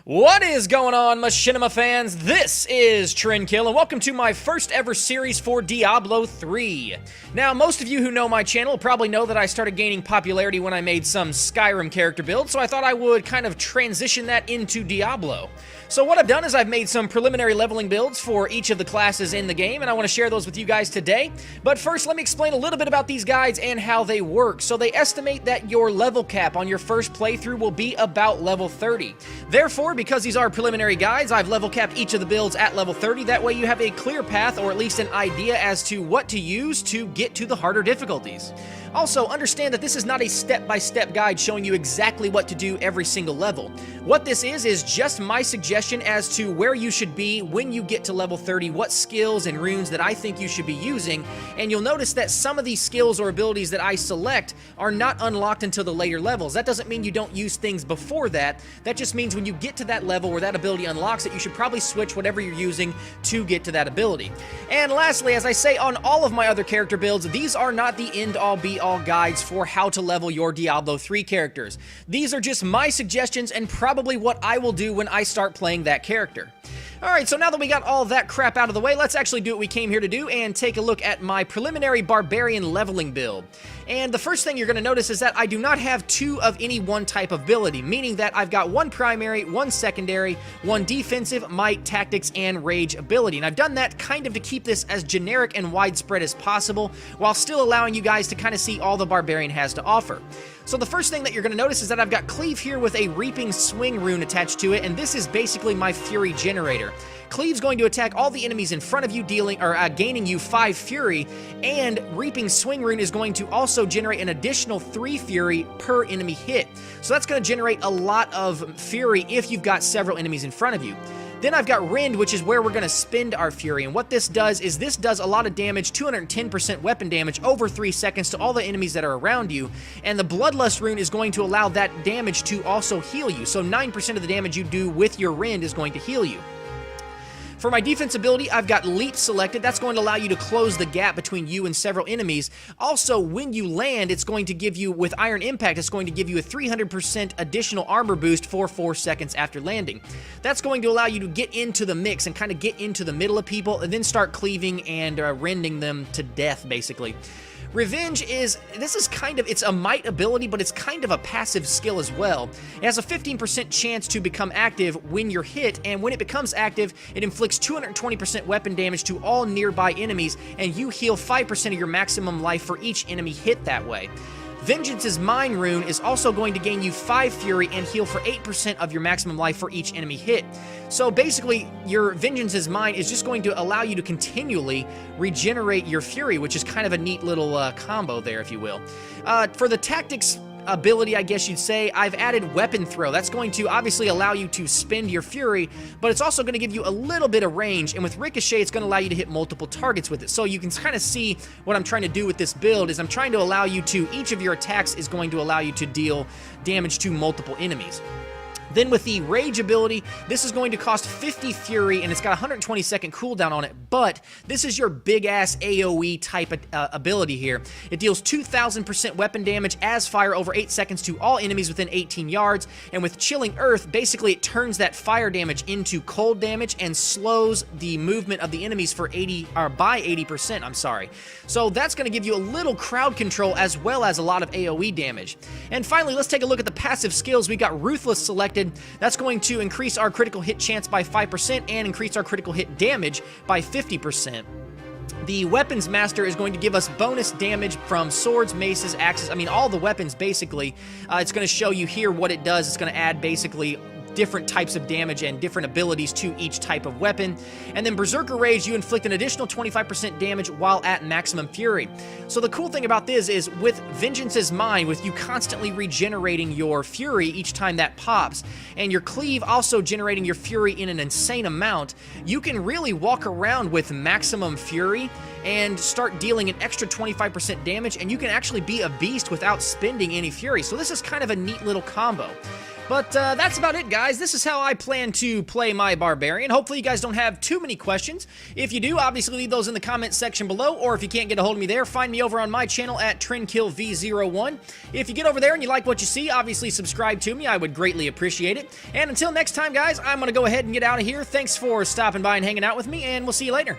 What is going on, Machinima fans? This is Trendkill, and welcome to my first ever series for Diablo 3. Now, most of you who know my channel probably know that I started gaining popularity when I made some Skyrim character builds, so I thought I would kind of transition that into Diablo. So what I've done is I've made some preliminary leveling builds for each of the classes in the game, and I want to share those with you guys today. But first, let me explain a little bit about these guides and how they work. So they estimate that your level cap on your first playthrough will be about level 30. Therefore, because these are preliminary guides, I've level capped each of the builds at level 30. That way you have a clear path, or at least an idea as to what to use to get to the harder difficulties. Also, understand that this is not a step-by-step guide showing you exactly what to do every single level. What this is just my suggestion as to where you should be when you get to level 30, what skills and runes that I think you should be using, and you'll notice that some of these skills or abilities that I select are not unlocked until the later levels. That doesn't mean you don't use things before that. That just means when you get to that level where that ability unlocks it, you should probably switch whatever you're using to get to that ability. And lastly, as I say on all of my other character builds, these are not the end-all be-all guides for how to level your Diablo 3 characters. These are just my suggestions and probably what I will do when I start playing that character. Alright, so now that we got all that crap out of the way, let's actually do what we came here to do and take a look at my preliminary Barbarian leveling build. And the first thing you're going to notice is that I do not have two of any one type of ability, meaning that I've got one primary, one secondary, one defensive, might, tactics, and rage ability. And I've done that kind of to keep this as generic and widespread as possible, while still allowing you guys to kind of see all the Barbarian has to offer. So the first thing that you're going to notice is that I've got Cleave here with a Reaping Swing rune attached to it, and this is basically my Fury generator. Cleave's going to attack all the enemies in front of you, gaining you 5 Fury, and Reaping Swing rune is going to also generate an additional 3 Fury per enemy hit. So that's going to generate a lot of Fury if you've got several enemies in front of you. Then I've got Rend, which is where we're going to spend our Fury, and what this does is this does a lot of damage, 210% weapon damage over 3 seconds to all the enemies that are around you, and the bloodlust rune is going to allow that damage to also heal you, so 9% of the damage you do with your Rend is going to heal you. For my defense ability, I've got Leap selected. That's going to allow you to close the gap between you and several enemies. Also, when you land, it's going to give you, with Iron Impact, it's going to give you a 300% additional armor boost for 4 seconds after landing. That's going to allow you to get into the mix and kind of get into the middle of people and then start cleaving and rending them to death, basically. Revenge it's a might ability, but it's kind of a passive skill as well. It has a 15% chance to become active when you're hit, and when it becomes active, it inflicts 220% weapon damage to all nearby enemies, and you heal 5% of your maximum life for each enemy hit that way. Vengeance's Mine rune is also going to gain you 5 Fury and heal for 8% of your maximum life for each enemy hit. So basically, your Vengeance's Mine is just going to allow you to continually regenerate your Fury, which is kind of a neat little combo there, if you will. For the tactics ability, I guess you'd say, I've added Weapon Throw. That's going to obviously allow you to spend your Fury, but it's also going to give you a little bit of range, and with Ricochet, it's going to allow you to hit multiple targets with it. So you can kind of see what I'm trying to do with this build is I'm trying to allow you to, each of your attacks is going to allow you to deal damage to multiple enemies. Then with the Rage ability, this is going to cost 50 Fury, and it's got a 120-second cooldown on it, but this is your big-ass AoE type ability here. It deals 2,000% weapon damage as fire over 8 seconds to all enemies within 18 yards, and with Chilling Earth, basically it turns that fire damage into cold damage and slows the movement of the enemies by 80%, I'm sorry. So that's going to give you a little crowd control as well as a lot of AoE damage. And finally, let's take a look at the passive skills. We got Ruthless selected. That's going to increase our critical hit chance by 5% and increase our critical hit damage by 50%. The Weapons Master is going to give us bonus damage from swords, maces, axes, all the weapons basically. It's going to show you here what it does. It's going to add basically different types of damage and different abilities to each type of weapon. And then Berserker Rage, you inflict an additional 25% damage while at maximum Fury. So the cool thing about this is with Vengeance's Mine, with you constantly regenerating your Fury each time that pops, and your Cleave also generating your Fury in an insane amount, you can really walk around with maximum Fury and start dealing an extra 25% damage, and you can actually be a beast without spending any Fury. So this is kind of a neat little combo. But that's about it, guys. This is how I plan to play my Barbarian. Hopefully you guys don't have too many questions. If you do, obviously leave those in the comment section below, or if you can't get a hold of me there, find me over on my channel at TrendKillV01. If you get over there and you like what you see, obviously subscribe to me. I would greatly appreciate it. And until next time, guys, I'm going to go ahead and get out of here. Thanks for stopping by and hanging out with me, and we'll see you later.